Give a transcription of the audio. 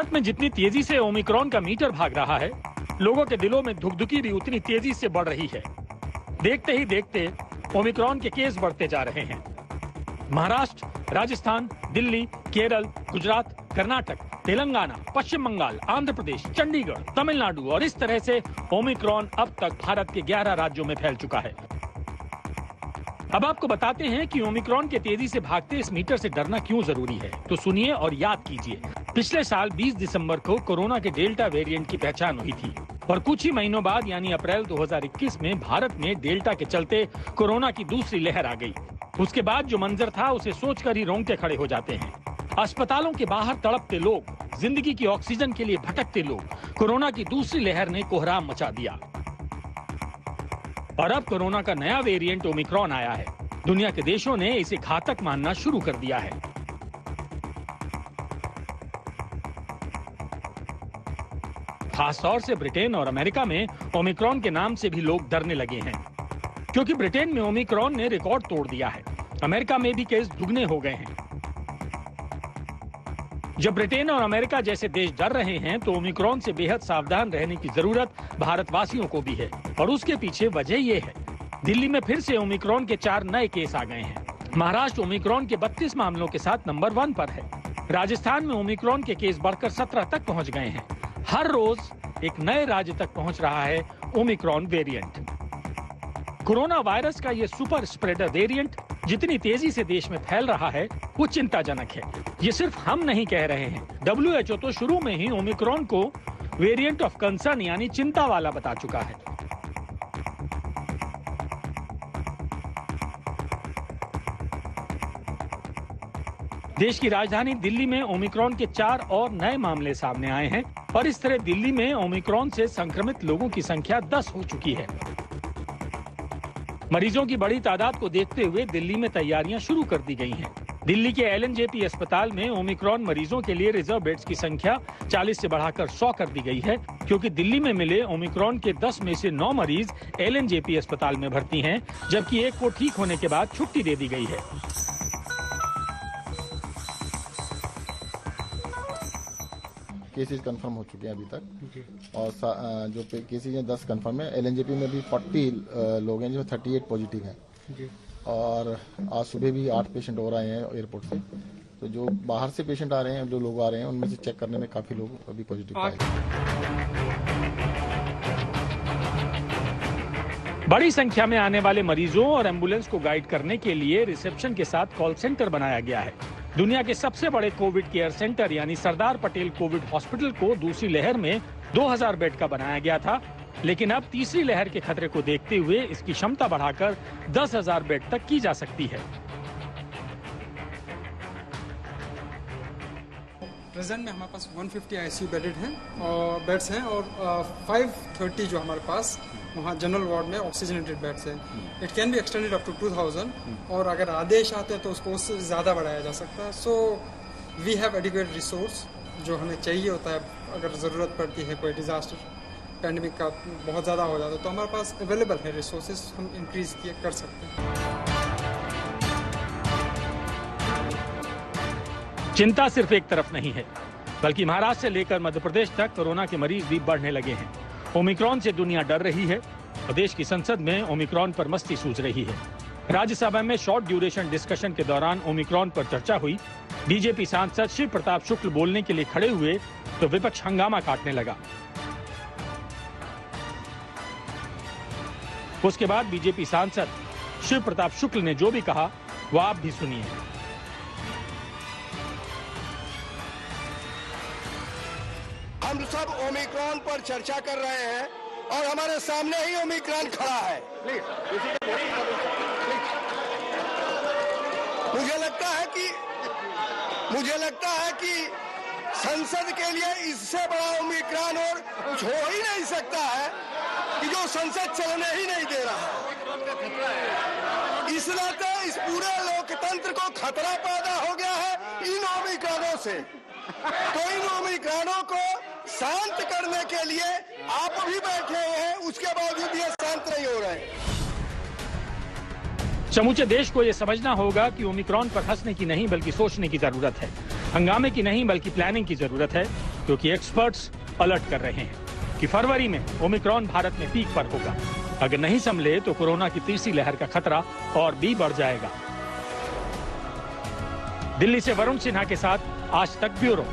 भारत में जितनी तेजी से ओमिक्रॉन का मीटर भाग रहा है, लोगों के दिलों में धुकधुकी भी उतनी तेजी से बढ़ रही है। देखते ही देखते ओमिक्रॉन के केस बढ़ते जा रहे हैं। महाराष्ट्र, राजस्थान, दिल्ली, केरल, गुजरात, कर्नाटक, तेलंगाना, पश्चिम बंगाल, आंध्र प्रदेश, चंडीगढ़, तमिलनाडु और इस तरह से ओमिक्रॉन अब तक भारत के 11 राज्यों में फैल चुका है। अब आपको बताते हैं कि ओमिक्रॉन के तेजी से भागते इस मीटर से डरना क्यों जरूरी है, तो सुनिए और याद कीजिए। पिछले साल 20 दिसंबर को कोरोना के डेल्टा वेरिएंट की पहचान हुई थी और कुछ ही महीनों बाद यानी अप्रैल 2021 में भारत में डेल्टा के चलते कोरोना की दूसरी लहर आ गई। उसके बाद जो मंजर था उसे सोचकर ही रोंगटे खड़े हो जाते हैं। अस्पतालों के बाहर तड़पते लोग, जिंदगी की ऑक्सीजन के लिए भटकते लोग, कोरोना की दूसरी लहर ने कोहराम मचा दिया। और अब कोरोना का नया वेरिएंट ओमिक्रॉन आया है। दुनिया के देशों ने इसे घातक मानना शुरू कर दिया है। खासतौर से ब्रिटेन और अमेरिका में ओमिक्रॉन के नाम से भी लोग डरने लगे हैं, क्योंकि ब्रिटेन में ओमिक्रॉन ने रिकॉर्ड तोड़ दिया है। अमेरिका में भी केस दुगने हो गए हैं। जब ब्रिटेन और अमेरिका जैसे देश डर रहे हैं, तो ओमिक्रॉन से बेहद सावधान रहने की जरूरत भारतवासियों को भी है। और उसके पीछे वजह ये है, दिल्ली में फिर से ओमिक्रॉन के 4 नए केस आ गए हैं। महाराष्ट्र ओमिक्रॉन के 32 मामलों के साथ नंबर 1 पर है। राजस्थान में ओमिक्रॉन के केस बढ़कर 17 तक पहुंच गए हैं। हर रोज एक नए राज्य तक पहुंच रहा है ओमिक्रॉन वेरिएंट। कोरोना वायरस का ये सुपर स्प्रेडर वेरिएंट जितनी तेजी से देश में फैल रहा है, वो चिंताजनक है। ये सिर्फ हम नहीं कह रहे हैं, WHO तो शुरू में ही ओमिक्रॉन को वेरिएंट ऑफ कंसर्न यानी चिंता वाला बता चुका है। देश की राजधानी दिल्ली में ओमिक्रॉन के 4 और नए मामले सामने आए हैं और इस तरह दिल्ली में ओमिक्रॉन से संक्रमित लोगों की संख्या 10 हो चुकी है। मरीजों की बड़ी तादाद को देखते हुए दिल्ली में तैयारियां शुरू कर दी गई हैं। दिल्ली के LNJP अस्पताल में ओमिक्रॉन मरीजों के लिए रिजर्व बेड्स की संख्या 40 से बढ़ाकर 100 कर दी गई है, क्योंकि दिल्ली में मिले ओमिक्रॉन के 10 में से 9 मरीज LNJP अस्पताल में भर्ती हैं, जबकि एक को ठीक होने के बाद छुट्टी दे दी गई है। केसेज कंफर्म हो चुके हैं अभी तक और जो केसेज हैं 10 कंफर्म है। LNJP में भी 40 लोग हैं जो 38 पॉजिटिव हैं और आज सुबह भी 8 पेशेंट और आए हैं एयरपोर्ट से। तो जो बाहर से पेशेंट आ रहे हैं, जो लोग आ रहे हैं, उनमें से चेक करने में काफी लोग अभी पॉजिटिव पाए। बड़ी संख्या में आने वाले मरीजों और एम्बुलेंस को गाइड करने के लिए रिसेप्शन के साथ कॉल सेंटर बनाया गया है। दुनिया के सबसे बड़े कोविड केयर सेंटर यानी सरदार पटेल कोविड हॉस्पिटल को दूसरी लहर में 2000 बेड का बनाया गया था, लेकिन अब तीसरी लहर के खतरे को देखते हुए इसकी क्षमता बढ़ाकर 10,000 बेड तक की जा सकती है। प्रेजेंट में हमारे पास 150 ICU बेडेड हैं और बेड्स हैं और 530 जो हमारे पास वहाँ जनरल वार्ड में ऑक्सीजनेटेड बेड्स हैं। It can be extended up to 2000 और अगर आदेश आते हैं तो उसको उससे ज़्यादा बढ़ाया जा सकता है। So we have adequate resource जो हमें चाहिए होता है। अगर ज़रूरत पड़ती है, कोई डिज़ास्टर पैंडेमिक का बहुत ज़्यादा हो जाता है, तो हमारे पास अवेलेबल है रिसोर्सेज, हम इंक्रीज कर सकते हैं। चिंता सिर्फ एक तरफ नहीं है, बल्कि महाराष्ट्र से लेकर मध्य प्रदेश तक कोरोना के मरीज भी बढ़ने लगे हैं। ओमिक्रॉन से दुनिया डर रही है और देश की संसद में ओमिक्रॉन पर मस्ती सूझ रही है। राज्यसभा में शॉर्ट ड्यूरेशन डिस्कशन के दौरान ओमिक्रॉन पर चर्चा हुई। बीजेपी सांसद शिव प्रताप शुक्ल बोलने के लिए खड़े हुए तो विपक्ष हंगामा काटने लगा। उसके बाद बीजेपी सांसद शिव प्रताप शुक्ल ने जो भी कहा वो आप भी सुनिए। हम सब ओमिक्रॉन पर चर्चा कर रहे हैं और हमारे सामने ही ओमिक्रॉन खड़ा है। मुझे लगता है कि संसद के लिए इससे बड़ा ओमिक्रॉन और कुछ हो ही नहीं सकता है कि जो संसद चलने ही नहीं दे रहा है। इस नाते इस पूरे लोकतंत्र को खतरा पैदा हो गया है इन ओमिक्रॉनों से। तो इन ओमिक्रॉनों को शांत करने के लिए आप भी बैठे हुए हैं, उसके बावजूद ये शांत नहीं हो रहे। समूचे देश को यह समझना होगा कि ओमिक्रॉन पर हंसने की नहीं बल्कि सोचने की जरूरत है। हंगामे की नहीं बल्कि प्लानिंग की जरूरत है। क्योंकि एक्सपर्ट्स अलर्ट कर रहे हैं कि फरवरी में ओमिक्रॉन भारत में पीक पर होगा। अगर नहीं संभले तो कोरोना की तीसरी लहर का खतरा और भी बढ़ जाएगा। दिल्ली से वरुण सिन्हा के साथ आज तक ब्यूरो।